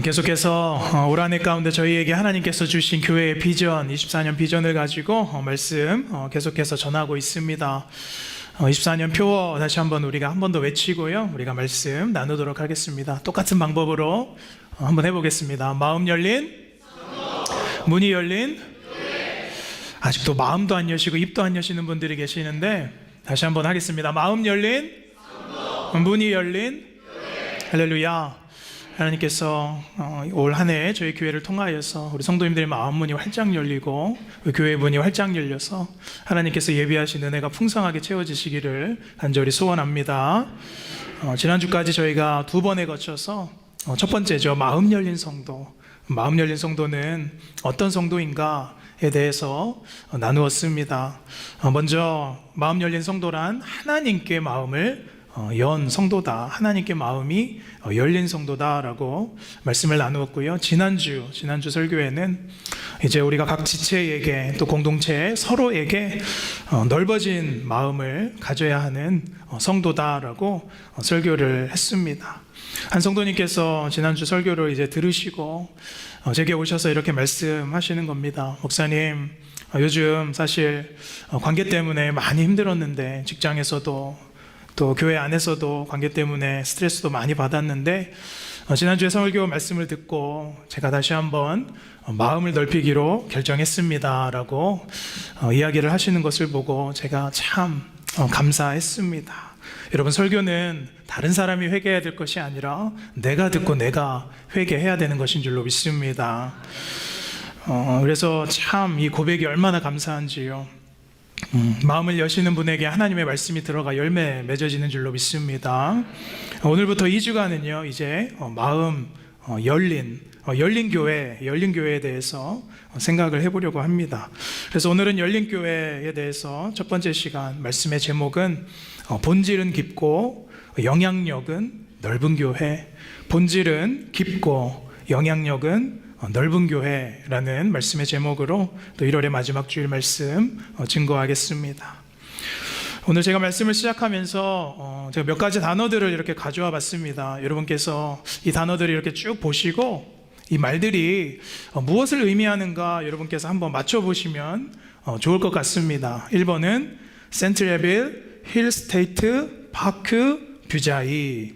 계속해서 올 한 해 가운데 저희에게 하나님께서 주신 교회의 비전, 24년 비전을 가지고 말씀 계속해서 전하고 있습니다. 24년 표어 다시 한번 우리가 한 번 더 외치고요, 우리가 말씀 나누도록 하겠습니다. 똑같은 방법으로 한번 해보겠습니다. 마음 열린, 문이 열린, 아직도 마음도 안 여시고 입도 안 여시는 분들이 계시는데 다시 한번 하겠습니다. 마음 열린, 문이 열린, 할렐루야. 하나님께서 올 한 해 저희 교회를 통하여서 우리 성도님들의 마음 문이 활짝 열리고 교회 문이 활짝 열려서 하나님께서 예비하신 은혜가 풍성하게 채워지시기를 간절히 소원합니다. 지난주까지 저희가 두 번에 거쳐서 첫 번째죠, 마음 열린 성도. 마음 열린 성도는 어떤 성도인가에 대해서 나누었습니다. 먼저 마음 열린 성도란 하나님께 마음을 연 성도다, 하나님께 마음이 열린 성도다라고 말씀을 나누었고요. 지난주 설교에는 이제 우리가 각 지체에게 또 공동체 서로에게 넓어진 마음을 가져야 하는 성도다라고 설교를 했습니다. 한 성도님께서 지난주 설교를 이제 들으시고 제게 오셔서 이렇게 말씀하시는 겁니다. 목사님, 요즘 사실 관계 때문에 많이 힘들었는데, 직장에서도 또 교회 안에서도 관계 때문에 스트레스도 많이 받았는데, 지난주에 설교 말씀을 듣고 제가 다시 한번 마음을 넓히기로 결정했습니다 라고 이야기를 하시는 것을 보고 제가 참 감사했습니다. 여러분, 설교는 다른 사람이 회개해야 될 것이 아니라 내가 듣고 내가 회개해야 되는 것인 줄로 믿습니다. 그래서 참 이 고백이 얼마나 감사한지요. 마음을 여시는 분에게 하나님의 말씀이 들어가 열매 맺어지는 줄로 믿습니다. 오늘부터 2주간은요 이제 마음 열린 교회에 대해서 생각을 해보려고 합니다. 그래서 오늘은 열린 교회에 대해서 첫 번째 시간 말씀의 제목은 본질은 깊고 영향력은 넓은 교회. 본질은 깊고 영향력은 넓은 교회라는 말씀의 제목으로 또 1월의 마지막 주일 말씀 증거하겠습니다. 오늘 제가 말씀을 시작하면서 제가 몇 가지 단어들을 이렇게 가져와 봤습니다. 여러분께서 이 단어들을 이렇게 쭉 보시고 이 말들이 무엇을 의미하는가 여러분께서 한번 맞춰보시면 좋을 것 같습니다. 1번은 센트레빌 힐 스테이트 파크 뷰자이,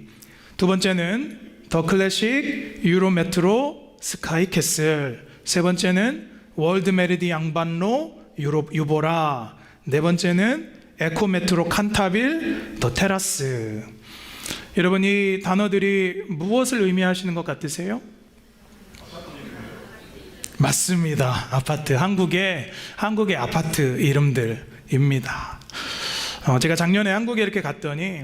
두 번째는 더 클래식 유로 메트로 스카이 캐슬, 세 번째는 월드 메리디 양반로 유보라, 네 번째는 에코 메트로 칸타빌 더 테라스. 여러분, 이 단어들이 무엇을 의미하시는 것 같으세요? 맞습니다. 아파트, 한국의 아파트 이름들입니다. 제가 작년에 한국에 이렇게 갔더니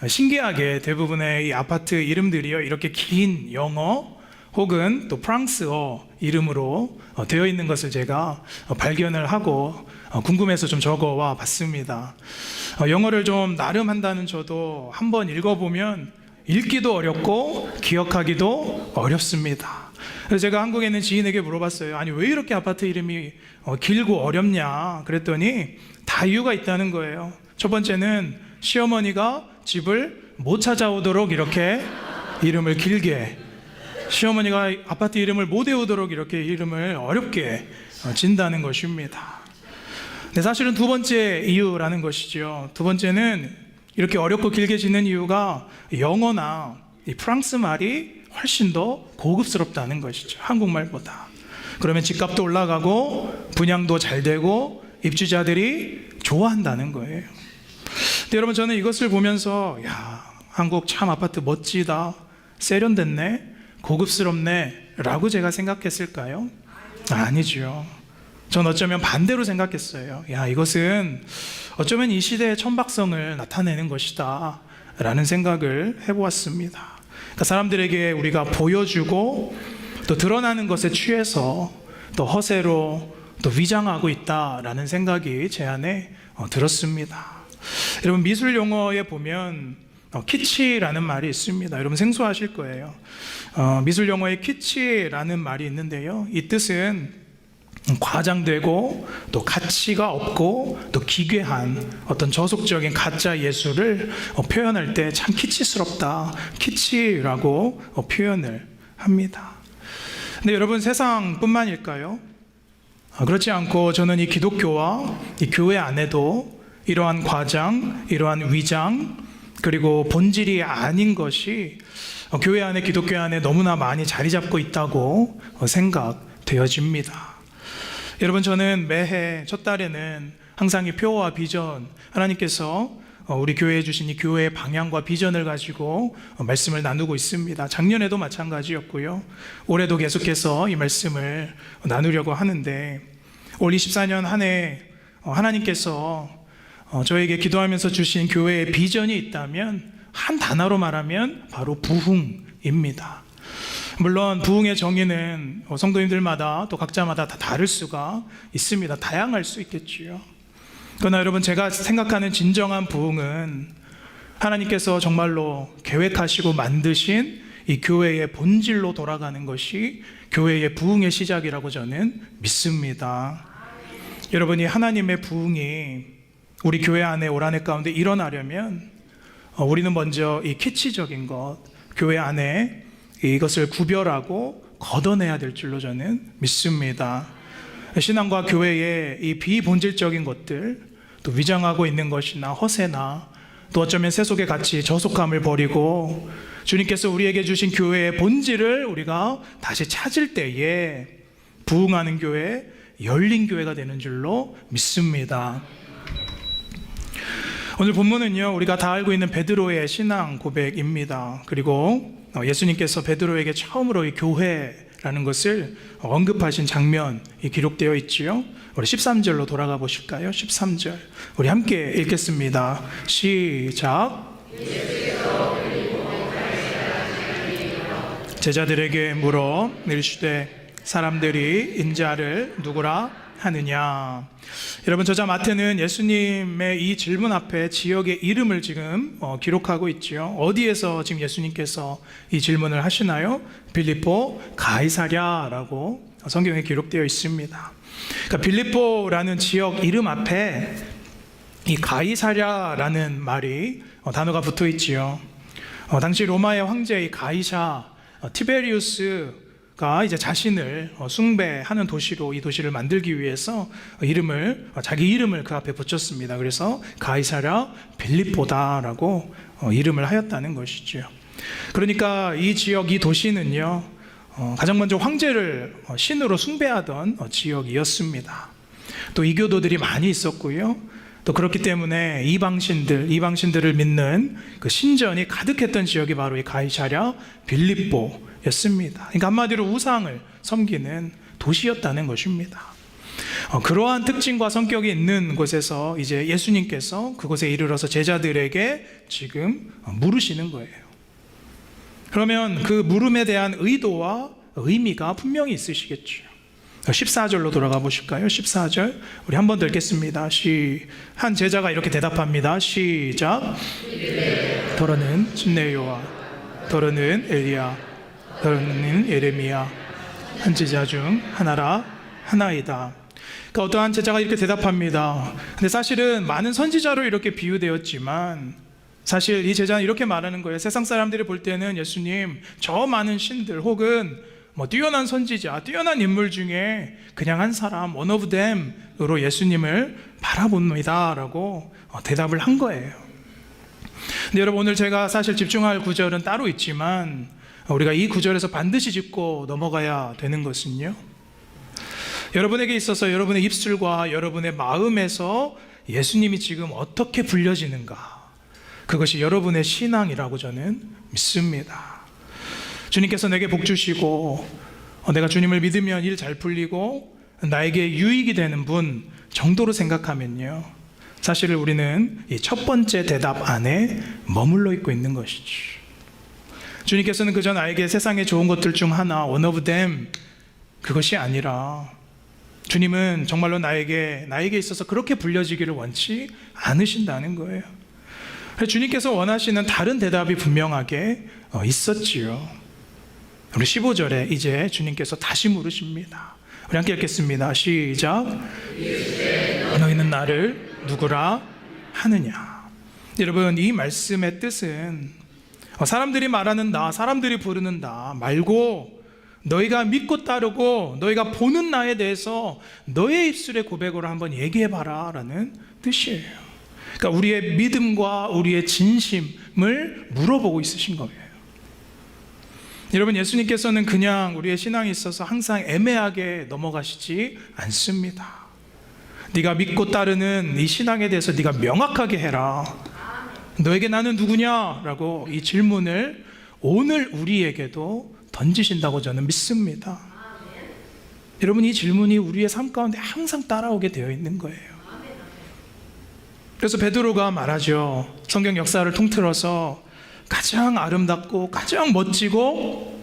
신기하게 대부분의 이 아파트 이름들이요 이렇게 긴 영어 혹은 또 프랑스어 이름으로 되어 있는 것을 제가 발견을 하고 궁금해서 좀 적어와 봤습니다. 영어를 좀 나름 한다는 저도 한번 읽어보면 읽기도 어렵고 기억하기도 어렵습니다. 그래서 제가 한국에 있는 지인에게 물어봤어요. 아니, 왜 이렇게 아파트 이름이 길고 어렵냐 그랬더니 다 이유가 있다는 거예요. 첫 번째는 시어머니가 집을 못 찾아오도록 이렇게 이름을 길게, 시어머니가 아파트 이름을 못 외우도록 이렇게 이름을 어렵게 진다는 것입니다. 근데 사실은 두 번째 이유라는 것이죠. 두 번째는 이렇게 어렵고 길게 짓는 이유가 영어나 이 프랑스 말이 훨씬 더 고급스럽다는 것이죠, 한국말보다. 그러면 집값도 올라가고 분양도 잘 되고 입주자들이 좋아한다는 거예요. 근데 여러분, 저는 이것을 보면서 한국 참 아파트 멋지다, 세련됐네, 고급스럽네 라고 제가 생각했을까요? 아니죠. 전 어쩌면 반대로 생각했어요. 이것은 어쩌면 이 시대의 천박성을 나타내는 것이다 라는 생각을 해보았습니다. 그러니까 사람들에게 우리가 보여주고 또 드러나는 것에 취해서 또 허세로 또 위장하고 있다라는 생각이 제 안에 들었습니다. 여러분, 미술 용어에 보면 키치라는 말이 있습니다. 여러분 생소하실 거예요. 미술 용어에 키치라는 말이 있는데요, 이 뜻은 과장되고 또 가치가 없고 또 기괴한 어떤 저속적인 가짜 예술을 표현할 때 참 키치스럽다, 키치라고 표현을 합니다. 근데 여러분, 세상뿐만일까요? 그렇지 않고 저는 이 기독교와 이 교회 안에도 이러한 과장, 이러한 위장, 그리고 본질이 아닌 것이 교회 안에, 기독교 안에 너무나 많이 자리 잡고 있다고 생각되어집니다. 여러분, 저는 매해 첫 달에는 항상 이 표어와 비전, 하나님께서 우리 교회에 주신 이 교회의 방향과 비전을 가지고 말씀을 나누고 있습니다. 작년에도 마찬가지였고요. 올해도 계속해서 이 말씀을 나누려고 하는데, 올 24년 한 해 하나님께서 저에게 기도하면서 주신 교회의 비전이 있다면 한 단어로 말하면 바로 부흥입니다. 물론 부흥의 정의는 성도님들마다 또 각자마다 다 다를 수가 있습니다. 다양할 수 있겠지요. 그러나 여러분, 제가 생각하는 진정한 부흥은 하나님께서 정말로 계획하시고 만드신 이 교회의 본질로 돌아가는 것이 교회의 부흥의 시작이라고 저는 믿습니다. 여러분이 하나님의 부흥이 우리 교회 안에 올 한 해 가운데 일어나려면 우리는 먼저 이 키치적인 것, 교회 안에 이것을 구별하고 걷어내야 될 줄로 저는 믿습니다. 신앙과 교회의 이 비본질적인 것들, 또 위장하고 있는 것이나 허세나, 또 어쩌면 세속의 가치, 저속함을 버리고 주님께서 우리에게 주신 교회의 본질을 우리가 다시 찾을 때에 부흥하는 교회, 열린 교회가 되는 줄로 믿습니다. 오늘 본문은요, 우리가 다 알고 있는 베드로의 신앙 고백입니다. 그리고 예수님께서 베드로에게 처음으로 이 교회라는 것을 언급하신 장면이 기록되어 있지요. 우리 13절로 돌아가 보실까요? 13절 우리 함께 읽겠습니다. 시작. 제자들에게 물어 이르시되 사람들이 인자를 누구라 하느냐. 여러분, 저자 마태는 예수님의 이 질문 앞에 지역의 이름을 지금 기록하고 있죠. 어디에서 지금 예수님께서 이 질문을 하시나요? 빌립보 가이사랴라고 성경에 기록되어 있습니다. 그러니까 빌립보라는 지역 이름 앞에 이 가이사랴라는 말이 단어가 붙어 있지요. 당시 로마의 황제 이 가이사 티베리우스가 이제 자신을 숭배하는 도시로 이 도시를 만들기 위해서 자기 이름을 그 앞에 붙였습니다. 그래서 가이사랴 빌립보다라고 이름을 하였다는 것이죠. 그러니까 이 지역, 이 도시는요, 가장 먼저 황제를 신으로 숭배하던 지역이었습니다. 또 이교도들이 많이 있었고요. 또 그렇기 때문에 이방신들을 믿는 그 신전이 가득했던 지역이 바로 이 가이사랴 빌립보였습니다. 그러니까 한마디로 우상을 섬기는 도시였다는 것입니다. 그러한 특징과 성격이 있는 곳에서 이제 예수님께서 그곳에 이르러서 제자들에게 지금 물으시는 거예요. 그러면 그 물음에 대한 의도와 의미가 분명히 있으시겠죠. 14절로 돌아가 보실까요? 14절 우리 한 번 더 읽겠습니다. 한 제자가 이렇게 대답합니다. 시작. 더러는 침례요한, 더러는 엘리야, 더러는 예레미야, 한 제자 중 하나이다. 그러니까 어떠한 제자가 이렇게 대답합니다. 근데 사실은 많은 선지자로 이렇게 비유되었지만 사실 이 제자는 이렇게 말하는 거예요. 세상 사람들이 볼 때는 예수님, 저 많은 신들 혹은 뛰어난 선지자, 뛰어난 인물 중에 그냥 한 사람, one of them으로 예수님을 바라봅니다 라고 대답을 한 거예요. 근데 여러분, 오늘 제가 사실 집중할 구절은 따로 있지만 우리가 이 구절에서 반드시 짚고 넘어가야 되는 것은요, 여러분에게 있어서 여러분의 입술과 여러분의 마음에서 예수님이 지금 어떻게 불려지는가, 그것이 여러분의 신앙이라고 저는 믿습니다. 주님께서 내게 복 주시고 내가 주님을 믿으면 일 잘 풀리고 나에게 유익이 되는 분 정도로 생각하면요, 사실 우리는 이 첫 번째 대답 안에 머물러 있고 있는 것이죠. 주님께서는 그저 나에게 세상에 좋은 것들 중 하나, one of them, 그것이 아니라 주님은 정말로 나에게 있어서 그렇게 불려지기를 원치 않으신다는 거예요. 주님께서 원하시는 다른 대답이 분명하게 있었지요. 우리 15절에 이제 주님께서 다시 물으십니다. 우리 함께 읽겠습니다. 시작. 너희는 나를 누구라 하느냐. 여러분, 이 말씀의 뜻은 사람들이 말하는 나, 사람들이 부르는 나 말고 너희가 믿고 따르고 너희가 보는 나에 대해서 너의 입술의 고백으로 한번 얘기해봐라 라는 뜻이에요. 그러니까 우리의 믿음과 우리의 진심을 물어보고 있으신 거예요. 여러분, 예수님께서는 그냥 우리의 신앙에 있어서 항상 애매하게 넘어가시지 않습니다. 네가 믿고 따르는 이 신앙에 대해서 네가 명확하게 해라. 너에게 나는 누구냐? 라고 이 질문을 오늘 우리에게도 던지신다고 저는 믿습니다. 여러분, 이 질문이 우리의 삶 가운데 항상 따라오게 되어 있는 거예요. 그래서 베드로가 말하죠. 성경 역사를 통틀어서 가장 아름답고 가장 멋지고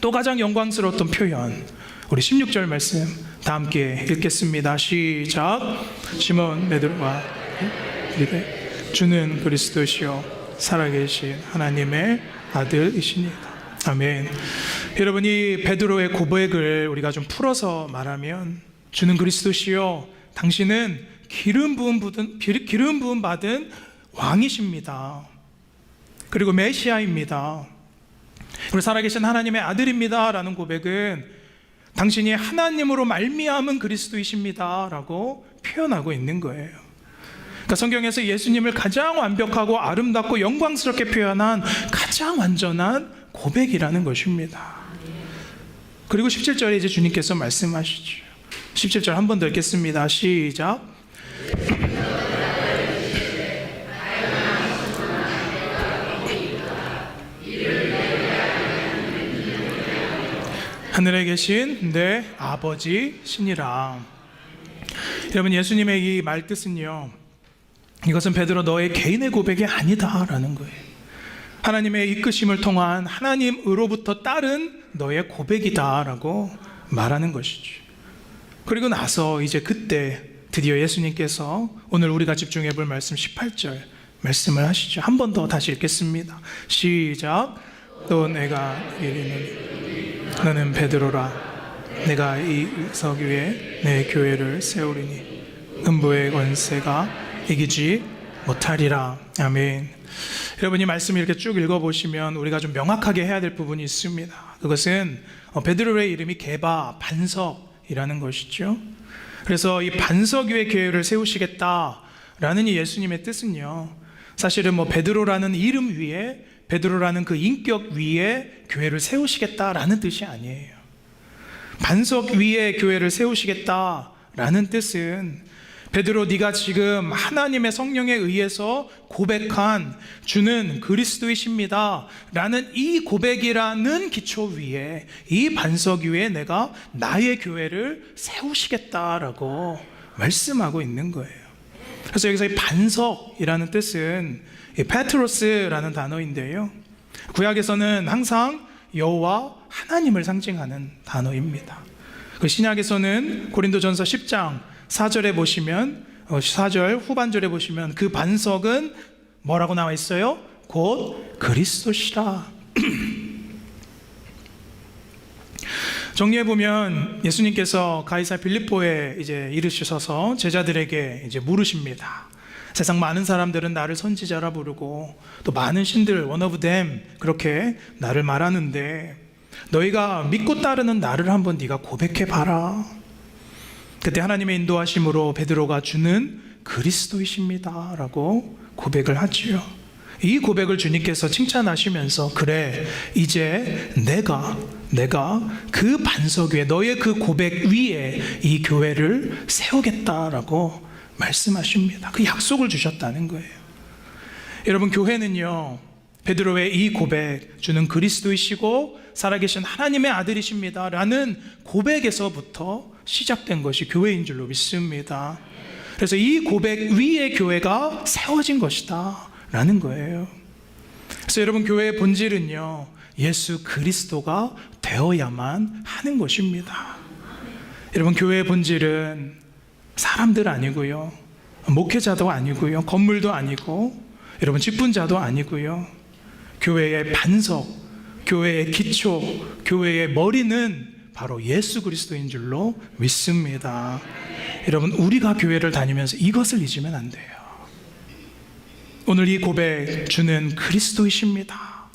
또 가장 영광스러웠던 표현, 우리 16절 말씀 다 함께 읽겠습니다. 시작. 시몬 베드로가 이르되 주는 그리스도시요 살아계신 하나님의 아들이시니이다. 아멘. 여러분, 이 베드로의 고백을 우리가 좀 풀어서 말하면, 주는 그리스도시요 당신은 기름 부음 받은 왕이십니다. 그리고 메시아입니다. 그리고 살아계신 하나님의 아들입니다 라는 고백은 당신이 하나님으로 말미암은 그리스도이십니다 라고 표현하고 있는 거예요. 그러니까 성경에서 예수님을 가장 완벽하고 아름답고 영광스럽게 표현한 가장 완전한 고백이라는 것입니다. 그리고 17절에 이제 주님께서 말씀하시죠. 17절 한 번 더 읽겠습니다. 시작. 하늘에 계신 내 아버지 신이라. 여러분, 예수님의 이 말 뜻은요, 이것은 베드로 너의 개인의 고백이 아니다 라는 거예요. 하나님의 이끄심을 통한 하나님으로부터 따른 너의 고백이다 라고 말하는 것이죠. 그리고 나서 이제 그때 드디어 예수님께서 오늘 우리가 집중해 볼 말씀 18절 말씀을 하시죠. 한 번 더 다시 읽겠습니다. 시작. 또 내가 이르노니 너는 베드로라. 내가 이 석 위에 내 교회를 세우리니 음부의 권세가 이기지 못하리라. 아멘. 여러분, 이 말씀을 이렇게 쭉 읽어보시면 우리가 좀 명확하게 해야 될 부분이 있습니다. 그것은 베드로의 이름이 게바, 반석이라는 것이죠. 그래서 이 반석 위에 교회를 세우시겠다라는 이 예수님의 뜻은요, 사실은 베드로라는 이름 위에, 베드로라는 그 인격 위에 교회를 세우시겠다라는 뜻이 아니에요. 반석 위에 교회를 세우시겠다라는 뜻은 베드로, 네가 지금 하나님의 성령에 의해서 고백한 주는 그리스도이십니다 라는 이 고백이라는 기초 위에, 이 반석 위에 내가 나의 교회를 세우시겠다라고 말씀하고 있는 거예요. 그래서 여기서 이 반석이라는 뜻은 페트로스라는 단어인데요, 구약에서는 항상 여호와 하나님을 상징하는 단어입니다. 그 신약에서는 고린도전서 10장 4절에 보시면, 4절 후반절에 보시면 그 반석은 뭐라고 나와 있어요? 곧 그리스도시라. 정리해보면 예수님께서 가이사 빌립보에 이제 이르셔서 제자들에게 이제 물으십니다. 세상 많은 사람들은 나를 선지자라 부르고 또 많은 신들 one of them 그렇게 나를 말하는데 너희가 믿고 따르는 나를 한번 네가 고백해봐라. 그때 하나님의 인도하심으로 베드로가 주는 그리스도이십니다 라고 고백을 하지요. 이 고백을 주님께서 칭찬하시면서, 그래, 이제 내가 그 반석 위에, 너의 그 고백 위에 이 교회를 세우겠다라고 말씀하십니다. 그 약속을 주셨다는 거예요. 여러분, 교회는요, 베드로의 이 고백, 주는 그리스도이시고 살아계신 하나님의 아들이십니다 라는 고백에서부터 시작된 것이 교회인 줄로 믿습니다. 그래서 이 고백 위에 교회가 세워진 것이다 라는 거예요. 그래서 여러분, 교회의 본질은요, 예수 그리스도가 되어야만 하는 것입니다. 여러분, 교회의 본질은 사람들 아니고요, 목회자도 아니고요, 건물도 아니고, 여러분 직분자도 아니고요, 교회의 반석, 교회의 기초, 교회의 머리는 바로 예수 그리스도인 줄로 믿습니다. 여러분, 우리가 교회를 다니면서 이것을 잊으면 안 돼요. 오늘 이 고백, 주는 그리스도이십니다.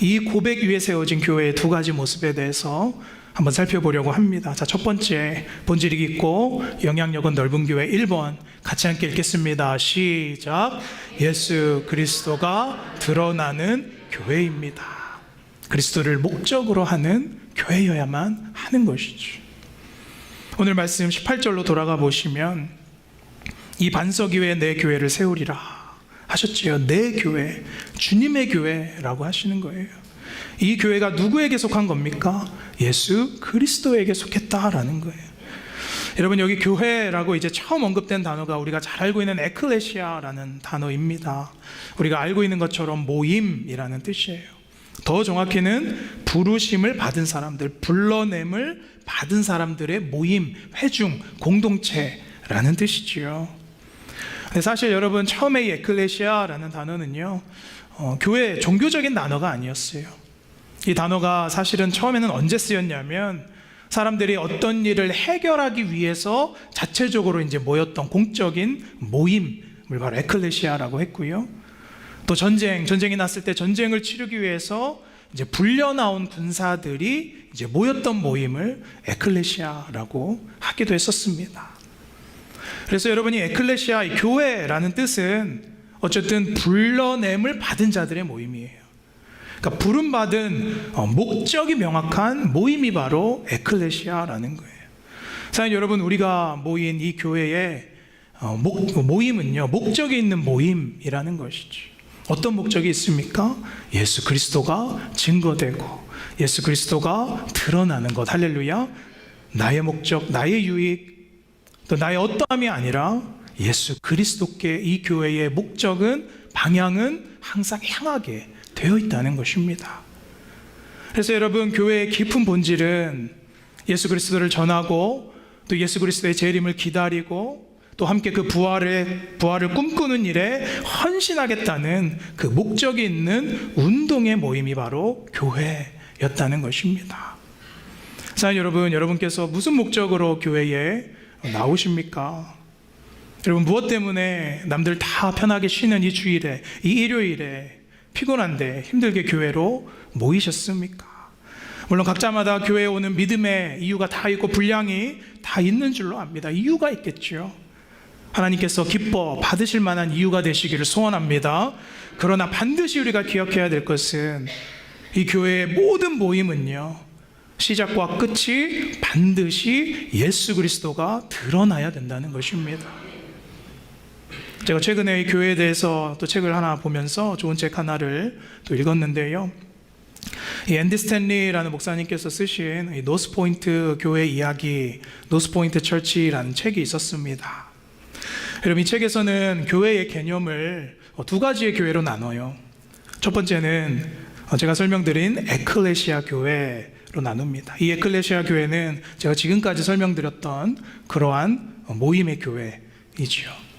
이 고백 위에 세워진 교회의 두 가지 모습에 대해서 한번 살펴보려고 합니다. 자, 첫 번째, 본질이 깊고 영향력은 넓은 교회. 1번 같이 함께 읽겠습니다. 시작. 예수 그리스도가 드러나는 교회입니다. 그리스도를 목적으로 하는 교회여야만 하는 것이죠. 오늘 말씀 18절로 돌아가 보시면 이 반석 위에 내 교회를 세우리라 하셨지요. 내 교회, 주님의 교회라고 하시는 거예요. 이 교회가 누구에게 속한 겁니까? 예수 그리스도에게 속했다라는 거예요. 여러분, 여기 교회라고 이제 처음 언급된 단어가 우리가 잘 알고 있는 에클레시아라는 단어입니다. 우리가 알고 있는 것처럼 모임이라는 뜻이에요. 더 정확히는 부르심을 받은 사람들, 불러냄을 받은 사람들의 모임, 회중, 공동체라는 뜻이지요. 근데 사실 여러분, 처음에 이 에클레시아라는 단어는요, 교회 종교적인 단어가 아니었어요. 이 단어가 사실은 처음에는 언제 쓰였냐면 사람들이 어떤 일을 해결하기 위해서 자체적으로 이제 모였던 공적인 모임을 바로 에클레시아라고 했고요. 또 전쟁이 났을 때 전쟁을 치르기 위해서 이제 불려 나온 군사들이 이제 모였던 모임을 에클레시아라고 하기도 했었습니다. 그래서 여러분이 에클레시아, 교회라는 뜻은 어쨌든 불러냄을 받은 자들의 모임이에요. 그러니까 부름받은 목적이 명확한 모임이 바로 에클레시아라는 거예요. 사실 여러분, 우리가 모인 이 교회의 모임은요, 목적이 있는 모임이라는 것이죠. 어떤 목적이 있습니까? 예수 그리스도가 증거되고 예수 그리스도가 드러나는 것. 할렐루야. 나의 목적, 나의 유익, 또 나의 어떠함이 아니라 예수 그리스도께 이 교회의 목적은, 방향은 항상 향하게 되어 있다는 것입니다. 그래서 여러분, 교회의 깊은 본질은 예수 그리스도를 전하고 또 예수 그리스도의 재림을 기다리고 또 함께 그 부활을 꿈꾸는 일에 헌신하겠다는 그 목적이 있는 운동의 모임이 바로 교회였다는 것입니다. 사랑하는 여러분, 여러분께서 무슨 목적으로 교회에 나오십니까? 여러분, 무엇 때문에 남들 다 편하게 쉬는 이 주일에, 이 일요일에 피곤한데 힘들게 교회로 모이셨습니까? 물론 각자마다 교회에 오는 믿음의 이유가 다 있고 분량이 다 있는 줄로 압니다. 이유가 있겠죠. 하나님께서 기뻐 받으실 만한 이유가 되시기를 소원합니다. 그러나 반드시 우리가 기억해야 될 것은 이 교회의 모든 모임은요, 시작과 끝이 반드시 예수 그리스도가 드러나야 된다는 것입니다. 제가 최근에 이 교회에 대해서 또 책을 하나 보면서 좋은 책 하나를 또 읽었는데요, 이 앤디 스탠리라는 목사님께서 쓰신 이 노스포인트 교회 이야기, 노스포인트 처치라는 책이 있었습니다. 여러분, 이 책에서는 교회의 개념을 두 가지의 교회로 나눠요. 첫 번째는 제가 설명드린 에클레시아 교회로 나눕니다. 이 에클레시아 교회는 제가 지금까지 설명드렸던 그러한 모임의 교회이지요.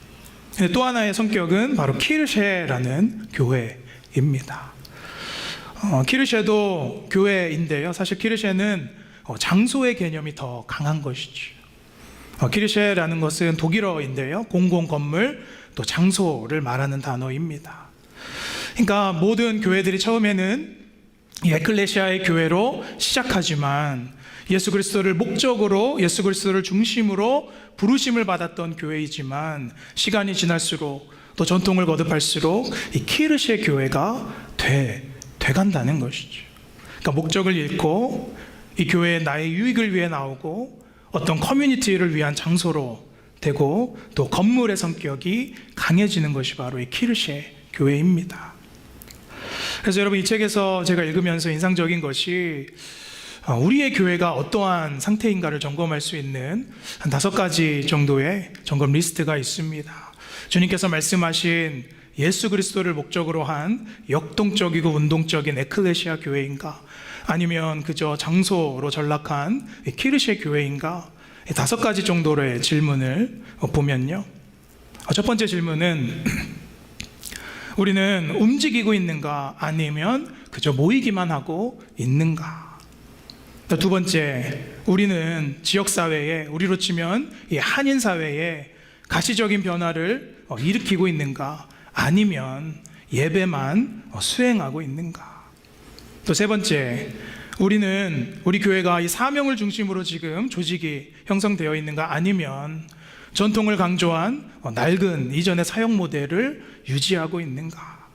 또 하나의 성격은 바로 키르셰라는 교회입니다. 키르셰도 교회인데요, 사실 키르셰는 장소의 개념이 더 강한 것이죠. 키르셰라는 것은 독일어인데요, 공공 건물, 또 장소를 말하는 단어입니다. 그러니까 모든 교회들이 처음에는 이 에클레시아의 교회로 시작하지만 예수 그리스도를 목적으로, 예수 그리스도를 중심으로 부르심을 받았던 교회이지만 시간이 지날수록 또 전통을 거듭할수록 이 키르셰 교회가 돼간다는 것이죠. 그러니까 목적을 잃고 이 교회에 나의 유익을 위해 나오고 어떤 커뮤니티를 위한 장소로 되고 또 건물의 성격이 강해지는 것이 바로 이 키르셰 교회입니다. 그래서 여러분, 이 책에서 제가 읽으면서 인상적인 것이 우리의 교회가 어떠한 상태인가를 점검할 수 있는 한 5가지 정도의 점검 리스트가 있습니다. 주님께서 말씀하신 예수 그리스도를 목적으로 한 역동적이고 운동적인 에클레시아 교회인가, 아니면 그저 장소로 전락한 키르셰 교회인가, 5가지 정도의 질문을 보면요, 첫 번째 질문은 우리는 움직이고 있는가, 아니면 그저 모이기만 하고 있는가. 두 번째, 우리는 지역사회에, 우리로 치면 이 한인사회에 가시적인 변화를 일으키고 있는가, 아니면 예배만 수행하고 있는가. 또 세 번째, 우리 교회가 이 사명을 중심으로 지금 조직이 형성되어 있는가, 아니면 전통을 강조한 낡은 이전의 사역 모델을 유지하고 있는가.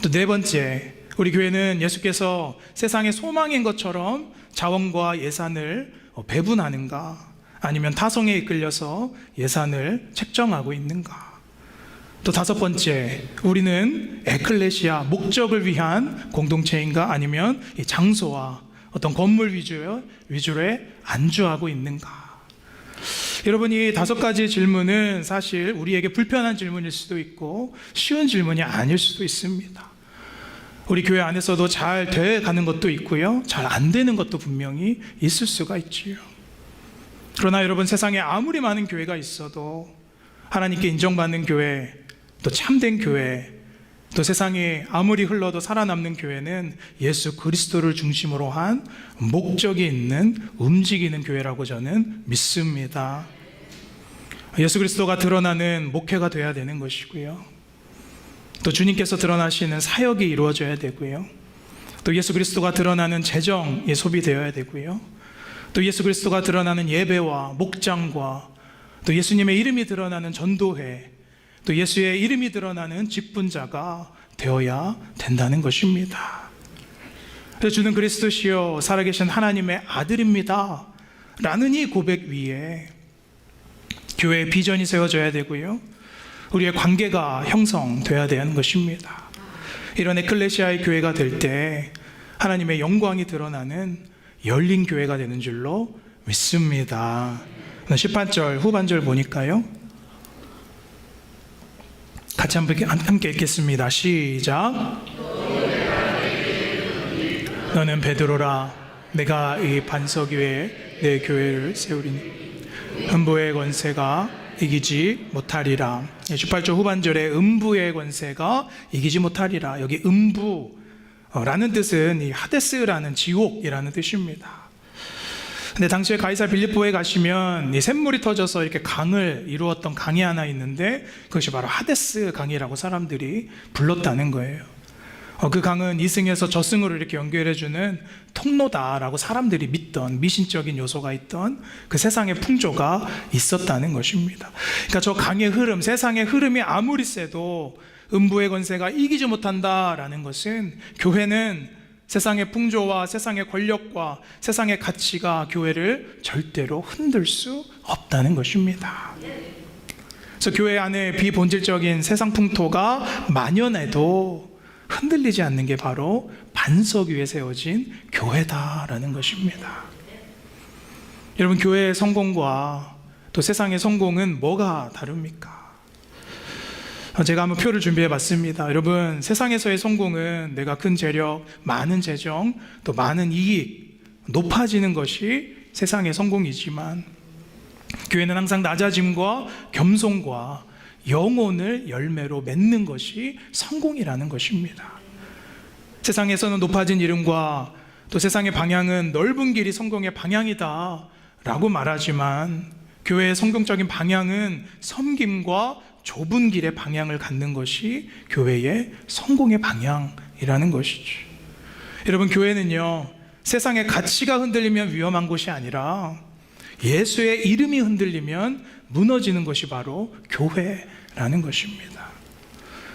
또 네 번째, 우리 교회는 예수께서 세상의 소망인 것처럼 자원과 예산을 배분하는가, 아니면 타성에 이끌려서 예산을 책정하고 있는가. 또 다섯 번째, 우리는 에클레시아, 목적을 위한 공동체인가, 아니면 이 장소와 어떤 건물 위주로에 안주하고 있는가. 여러분, 이 다섯 가지 질문은 사실 우리에게 불편한 질문일 수도 있고 쉬운 질문이 아닐 수도 있습니다. 우리 교회 안에서도 잘 돼가는 것도 있고요, 잘 안 되는 것도 분명히 있을 수가 있지요. 그러나 여러분, 세상에 아무리 많은 교회가 있어도 하나님께 인정받는 교회, 또 참된 교회, 또 세상에 아무리 흘러도 살아남는 교회는 예수 그리스도를 중심으로 한 목적이 있는 움직이는 교회라고 저는 믿습니다. 예수 그리스도가 드러나는 목회가 돼야 되는 것이고요, 또 주님께서 드러나시는 사역이 이루어져야 되고요, 또 예수 그리스도가 드러나는 재정이 소비되어야 되고요, 또 예수 그리스도가 드러나는 예배와 목장과 또 예수님의 이름이 드러나는 전도회, 또 예수의 이름이 드러나는 직분자가 되어야 된다는 것입니다. 그래서 주는 그리스도시요 살아계신 하나님의 아들입니다 라는 이 고백 위에 교회의 비전이 세워져야 되고요, 우리의 관계가 형성되어야 되는 것입니다. 이런 에클레시아의 교회가 될 때 하나님의 영광이 드러나는 열린 교회가 되는 줄로 믿습니다. 18절 후반절 보니까요, 같이 함께 읽겠습니다. 시작. 너는 베드로라, 내가 이 반석 위에 내 교회를 세우리니 음부의 권세가 이기지 못하리라. 18절 후반절에 음부의 권세가 이기지 못하리라. 여기 음부라는 뜻은 이 하데스라는 지옥이라는 뜻입니다. 근데 당시에 가이사 빌립보에 가시면 이 샘물이 터져서 이렇게 강을 이루었던 강이 하나 있는데 그것이 바로 하데스 강이라고 사람들이 불렀다는 거예요. 그 강은 이승에서 저승으로 이렇게 연결해주는 통로다라고 사람들이 믿던 미신적인 요소가 있던 그 세상의 풍조가 있었다는 것입니다. 그러니까 저 강의 흐름, 세상의 흐름이 아무리 세도 음부의 권세가 이기지 못한다라는 것은 교회는 세상의 풍조와 세상의 권력과 세상의 가치가 교회를 절대로 흔들 수 없다는 것입니다. 그래서 교회 안에 비본질적인 세상 풍토가 만연해도 흔들리지 않는 게 바로 반석 위에 세워진 교회다라는 것입니다. 여러분, 교회의 성공과 또 세상의 성공은 뭐가 다릅니까? 제가 한번 표를 준비해 봤습니다. 여러분, 세상에서의 성공은 내가 큰 재력, 많은 재정, 또 많은 이익, 높아지는 것이 세상의 성공이지만 교회는 항상 낮아짐과 겸손과 영혼을 열매로 맺는 것이 성공이라는 것입니다. 세상에서는 높아진 이름과 또 세상의 방향은 넓은 길이 성공의 방향이다 라고 말하지만 교회의 성공적인 방향은 섬김과 좁은 길의 방향을 갖는 것이 교회의 성공의 방향이라는 것이죠. 여러분, 교회는요, 세상의 가치가 흔들리면 위험한 곳이 아니라 예수의 이름이 흔들리면 무너지는 것이 바로 교회라는 것입니다.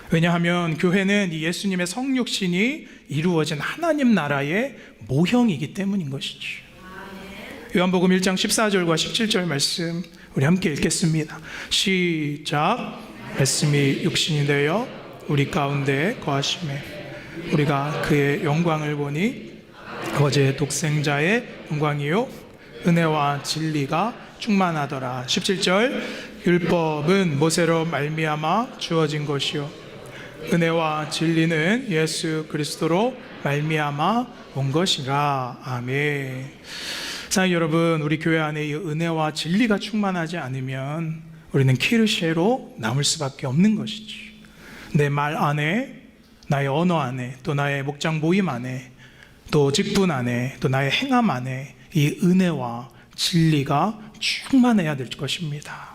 왜냐하면 교회는 이 예수님의 성육신이 이루어진 하나님 나라의 모형이기 때문인 것이죠. 요한복음 1장 14절과 17절 말씀 우리 함께 읽겠습니다. 시작. 말씀이 육신이 되어 우리 가운데 거하심에 우리가 그의 영광을 보니 아버지의 독생자의 영광이요 은혜와 진리가 충만하더라. 17절. 율법은 모세로 말미암아 주어진 것이요 은혜와 진리는 예수 그리스도로 말미암아 온 것이라. 아멘. 사랑하는 여러분, 우리 교회 안에 이 은혜와 진리가 충만하지 않으면 우리는 키르시에로 남을 수밖에 없는 것이지. 내 말 안에, 나의 언어 안에, 또 나의 목장 모임 안에, 또 직분 안에, 또 나의 행함 안에 이 은혜와 진리가 충만해야 될 것입니다.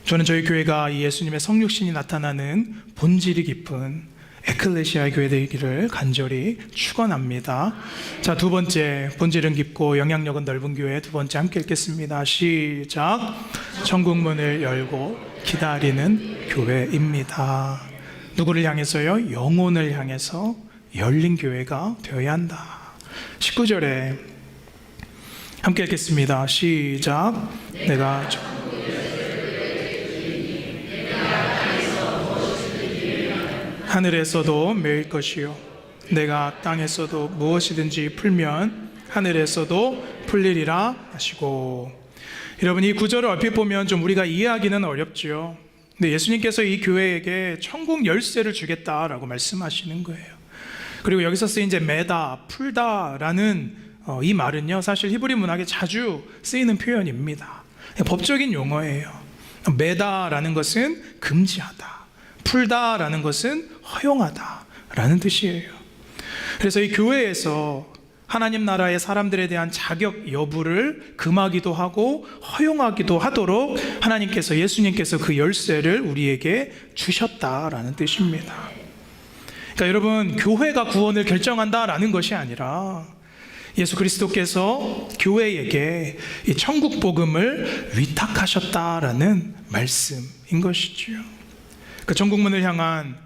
저는 저희 교회가 이 예수님의 성육신이 나타나는 본질이 깊은 에클레시아의 교회 되기를 간절히 축원합니다. 자, 두 번째, 본질은 깊고 영향력은 넓은 교회. 두 번째 함께 읽겠습니다. 시작. 천국문을 열고 기다리는 교회입니다. 누구를 향해서요? 영혼을 향해서 열린 교회가 되어야 한다. 19절에 함께 읽겠습니다. 시작. 내가 하늘에서도 메일 것이요 내가 땅에서도 무엇이든지 풀면 하늘에서도 풀리리라 하시고. 여러분, 이 구절을 얼핏 보면 좀 우리가 이해하기는 어렵죠. 근데 예수님께서 이 교회에게 천국 열쇠를 주겠다라고 말씀하시는 거예요. 그리고 여기서 쓰인 이제 매다, 풀다라는 이 말은요, 사실 히브리 문학에 자주 쓰이는 표현입니다. 법적인 용어예요. 매다라는 것은 금지하다, 풀다라는 것은 허용하다라는 뜻이에요. 그래서 이 교회에서 하나님 나라의 사람들에 대한 자격 여부를 금하기도 하고 허용하기도 하도록 하나님께서, 예수님께서 그 열쇠를 우리에게 주셨다라는 뜻입니다. 그러니까 여러분, 교회가 구원을 결정한다라는 것이 아니라 예수 그리스도께서 교회에게 이 천국 복음을 위탁하셨다라는 말씀인 것이죠. 그 천국문을 향한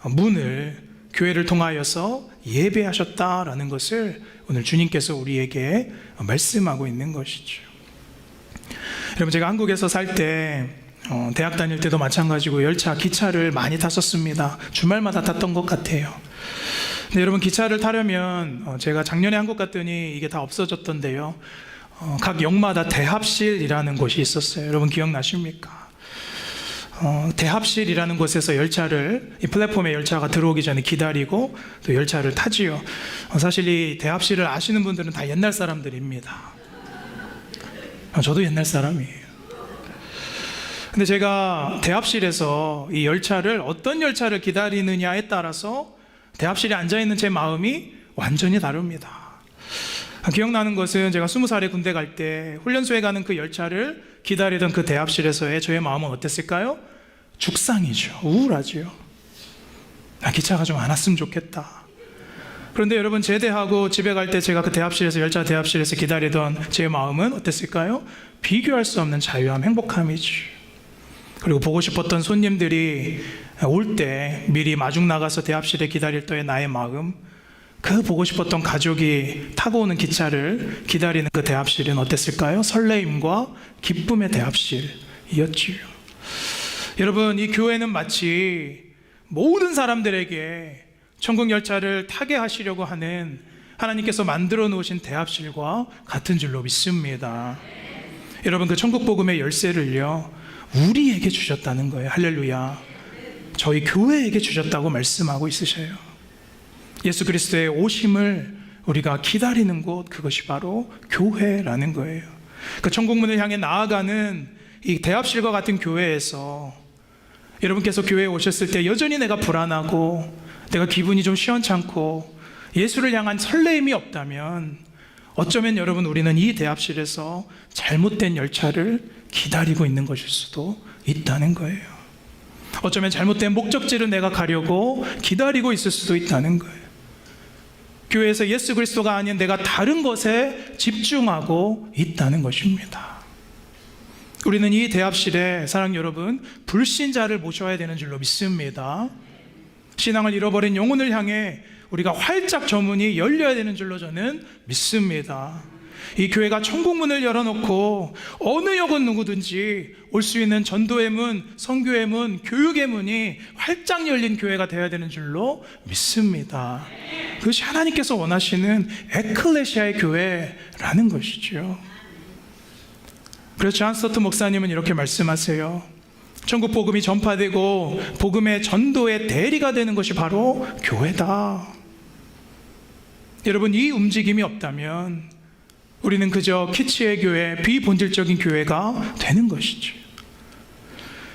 문을 교회를 통하여서 예배하셨다라는 것을 오늘 주님께서 우리에게 말씀하고 있는 것이죠. 여러분, 제가 한국에서 살 때 대학 다닐 때도 마찬가지고 열차, 기차를 많이 탔었습니다. 주말마다 탔던 것 같아요. 근데 여러분, 기차를 타려면 제가 작년에 한국 갔더니 이게 다 없어졌던데요, 각 역마다 대합실이라는 곳이 있었어요. 여러분 기억나십니까? 대합실이라는 곳에서 열차를, 이 플랫폼에 열차가 들어오기 전에 기다리고 또 열차를 타지요. 사실 이 대합실을 아시는 분들은 다 옛날 사람들입니다. 저도 옛날 사람이에요. 근데 제가 대합실에서 이 열차를, 어떤 열차를 기다리느냐에 따라서 대합실에 앉아있는 제 마음이 완전히 다릅니다. 기억나는 것은 제가 20살에 군대 갈 때 훈련소에 가는 그 열차를 기다리던 그 대합실에서의 저의 마음은 어땠을까요? 죽상이죠. 우울하죠. 기차가 좀 안 왔으면 좋겠다. 그런데 여러분, 제대하고 집에 갈 때 제가 그 대합실에서, 열차 대합실에서 기다리던 제 마음은 어땠을까요? 비교할 수 없는 자유함, 행복함이죠. 그리고 보고 싶었던 손님들이 올 때 미리 마중 나가서 대합실에 기다릴 때의 나의 마음, 그 보고 싶었던 가족이 타고 오는 기차를 기다리는 그 대합실은 어땠을까요? 설레임과 기쁨의 대합실이었지요. 여러분, 이 교회는 마치 모든 사람들에게 천국 열차를 타게 하시려고 하는 하나님께서 만들어 놓으신 대합실과 같은 줄로 믿습니다. 여러분, 그 천국 복음의 열쇠를요, 우리에게 주셨다는 거예요. 할렐루야. 저희 교회에게 주셨다고 말씀하고 있으셔요. 예수 그리스도의 오심을 우리가 기다리는 곳, 그것이 바로 교회라는 거예요. 그 천국문을 향해 나아가는 이 대합실과 같은 교회에서 여러분께서 교회에 오셨을 때 여전히 내가 불안하고 내가 기분이 좀 시원찮고 예수를 향한 설레임이 없다면 어쩌면 여러분, 우리는 이 대합실에서 잘못된 열차를 기다리고 있는 것일 수도 있다는 거예요. 어쩌면 잘못된 목적지를 내가 가려고 기다리고 있을 수도 있다는 거예요. 교회에서 예수 그리스도가 아닌 내가 다른 것에 집중하고 있다는 것입니다. 우리는 이 대합실에, 사랑 여러분, 불신자를 모셔야 되는 줄로 믿습니다. 신앙을 잃어버린 영혼을 향해 우리가 활짝 저 문이 열려야 되는 줄로 저는 믿습니다. 이 교회가 천국문을 열어놓고 어느 영혼 누구든지 올 수 있는 전도의 문, 선교의 문, 교육의 문이 활짝 열린 교회가 되어야 되는 줄로 믿습니다. 그것이 하나님께서 원하시는 에클레시아의 교회라는 것이죠. 그래서 존 스토트 목사님은 이렇게 말씀하세요. 천국 복음이 전파되고 복음의 전도의 대리가 되는 것이 바로 교회다. 여러분, 이 움직임이 없다면 우리는 그저 키치의 교회, 비본질적인 교회가 되는 것이죠.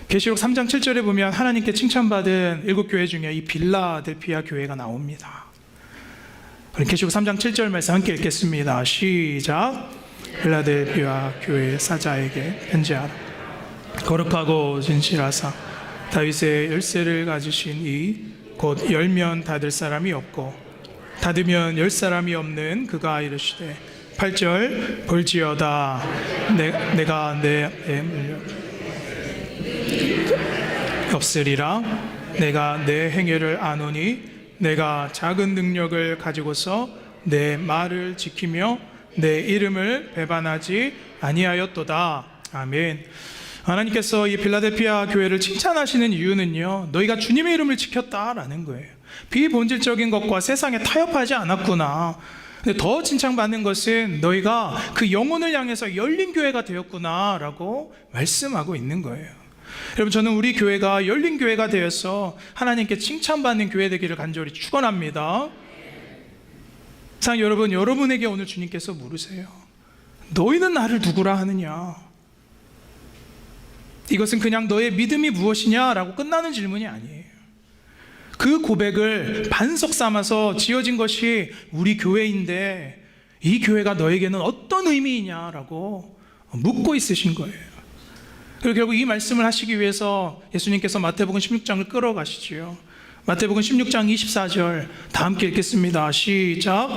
계시록 3장 7절에 보면 하나님께 칭찬받은 7교회 중에 이 빌라델피아 교회가 나옵니다. 계시록 3장 7절 말씀 함께 읽겠습니다. 시작. 빌라델피아 교회 사자에게 편지하라. 거룩하고 진실하사 다윗의 열쇠를 가지신 이 곧 열면 닫을 사람이 없고 닫으면 열 사람이 없는 그가 이르시되 8절 볼지어다 내가 내 없으리라 내가 내 행위를 아노니 내가 작은 능력을 가지고서 내 말을 지키며 내 이름을 배반하지 아니하였도다. 아멘. 하나님께서 이 필라델피아 교회를 칭찬하시는 이유는요, 너희가 주님의 이름을 지켰다라는 거예요. 비본질적인 것과 세상에 타협하지 않았구나. 근데 더 칭찬받는 것은 너희가 그 영혼을 향해서 열린 교회가 되었구나라고 말씀하고 있는 거예요. 여러분, 저는 우리 교회가 열린 교회가 되어서 하나님께 칭찬받는 교회 되기를 간절히 축원합니다. 자, 여러분에게 오늘 주님께서 물으세요. 너희는 나를 누구라 하느냐? 이것은 그냥 너의 믿음이 무엇이냐라고 끝나는 질문이 아니에요. 그 고백을 반석 삼아서 지어진 것이 우리 교회인데 이 교회가 너에게는 어떤 의미이냐라고 묻고 있으신 거예요. 그리고 결국 이 말씀을 하시기 위해서 예수님께서 마태복음 16장을 끌어가시지요. 마태복음 16장 24절 다 함께 읽겠습니다. 시작.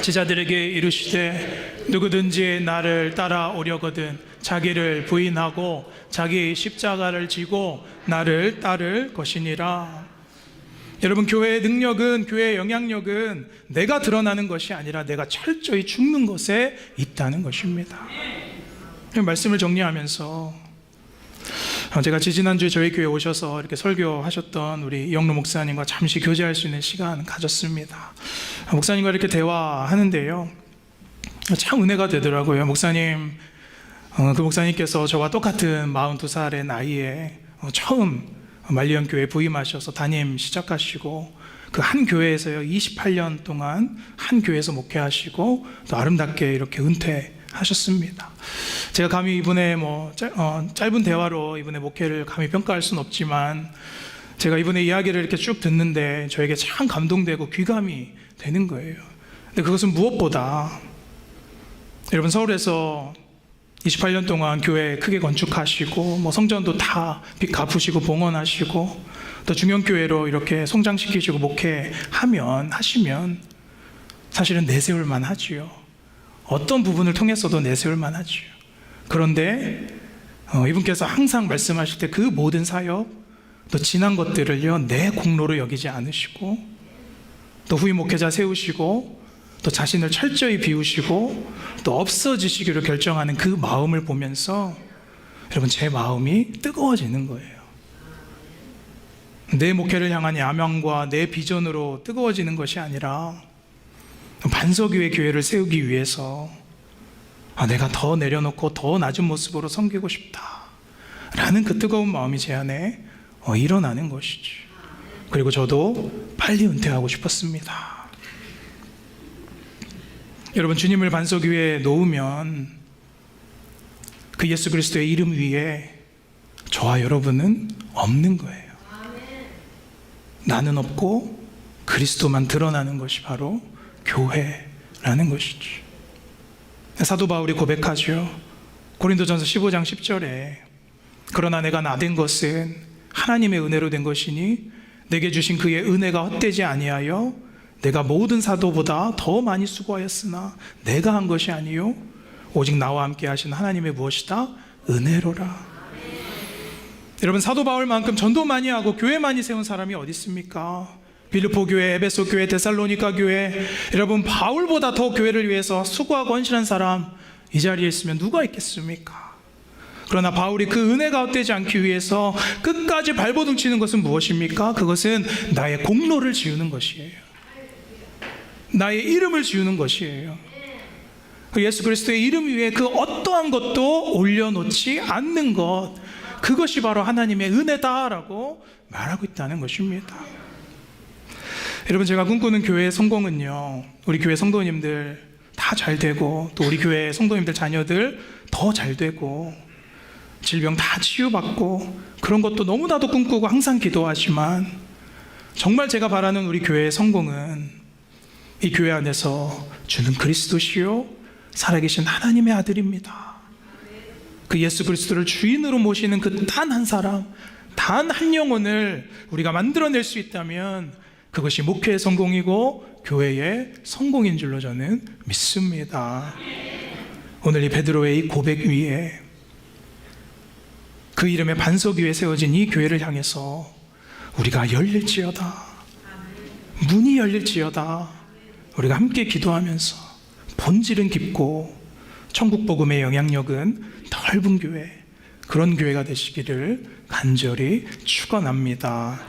제자들에게 이르시되 누구든지 나를 따라오려거든 자기를 부인하고 자기 십자가를 지고 나를 따를 것이니라. 여러분, 교회의 능력은, 교회의 영향력은 내가 드러나는 것이 아니라 내가 철저히 죽는 것에 있다는 것입니다. 말씀을 정리하면서 제가 지지난주에 저희 교회에 오셔서 이렇게 설교하셨던 우리 영로 목사님과 잠시 교제할 수 있는 시간 가졌습니다. 목사님과 이렇게 대화하는데요, 참 은혜가 되더라고요. 목사님, 그 목사님께서 저와 똑같은 42살의 나이에 처음 만리언교회 부임하셔서 담임 시작하시고 그 한 교회에서요 28년 동안 한 교회에서 목회하시고 또 아름답게 이렇게 은퇴하셨습니다. 제가 감히 이분의 짧은 대화로 이분의 목회를 감히 평가할 수는 없지만 제가 이분의 이야기를 이렇게 쭉 듣는데 저에게 참 감동되고 귀감이 되는 거예요. 근데 그것은 무엇보다 여러분, 서울에서 28년 동안 교회 크게 건축하시고 성전도 다 빚 갚으시고 봉헌하시고 또 중형교회로 이렇게 성장시키시고 하시면 사실은 내세울만 하지요. 어떤 부분을 통해서도 내세울만 하지요. 그런데 이분께서 항상 말씀하실 때 그 모든 사역 또 지난 것들을요 내 공로로 여기지 않으시고 또 후임 목회자 세우시고 또 자신을 철저히 비우시고 또 없어지시기로 결정하는 그 마음을 보면서 여러분, 제 마음이 뜨거워지는 거예요. 내 목회를 향한 야망과 내 비전으로 뜨거워지는 것이 아니라 반석 위의 교회를 세우기 위해서 내가 더 내려놓고 더 낮은 모습으로 섬기고 싶다 라는 그 뜨거운 마음이 제 안에 일어나는 것이죠. 그리고 저도 빨리 은퇴하고 싶었습니다. 여러분, 주님을 반석 위에 놓으면 그 예수 그리스도의 이름 위에 저와 여러분은 없는 거예요. 나는 없고 그리스도만 드러나는 것이 바로 교회라는 것이죠. 사도 바울이 고백하죠. 고린도전서 15장 10절에 그러나 내가 나된 것은 하나님의 은혜로 된 것이니 내게 주신 그의 은혜가 헛되지 아니하여 내가 모든 사도보다 더 많이 수고하였으나 내가 한 것이 아니요 오직 나와 함께 하신 하나님의 무엇이다? 은혜로라. 여러분, 사도 바울만큼 전도 많이 하고 교회 많이 세운 사람이 어디 있습니까? 빌립보 교회, 에베소 교회, 데살로니가 교회, 여러분 바울보다 더 교회를 위해서 수고하고 헌신한 사람 이 자리에 있으면 누가 있겠습니까? 그러나 바울이 그 은혜가 헛되지 않기 위해서 끝까지 발버둥 치는 것은 무엇입니까? 그것은 나의 공로를 지우는 것이에요. 나의 이름을 지우는 것이에요. 예수 그리스도의 이름 위에 그 어떠한 것도 올려놓지 않는 것, 그것이 바로 하나님의 은혜다라고 말하고 있다는 것입니다. 여러분, 제가 꿈꾸는 교회의 성공은요, 우리 교회 성도님들 다 잘 되고 또 우리 교회 성도님들 자녀들 더 잘 되고 질병 다 치유받고 그런 것도 너무나도 꿈꾸고 항상 기도하지만 정말 제가 바라는 우리 교회의 성공은 이 교회 안에서 주는 그리스도시요 살아계신 하나님의 아들입니다. 그 예수 그리스도를 주인으로 모시는 그 단 한 사람, 단 한 영혼을 우리가 만들어낼 수 있다면 그것이 목회의 성공이고 교회의 성공인 줄로 저는 믿습니다. 오늘 이 베드로의 이 고백 위에 그 이름의 반석 위에 세워진 이 교회를 향해서 우리가 열릴지어다, 문이 열릴지어다, 우리가 함께 기도하면서 본질은 깊고 천국 복음의 영향력은 넓은 교회, 그런 교회가 되시기를 간절히 축원합니다.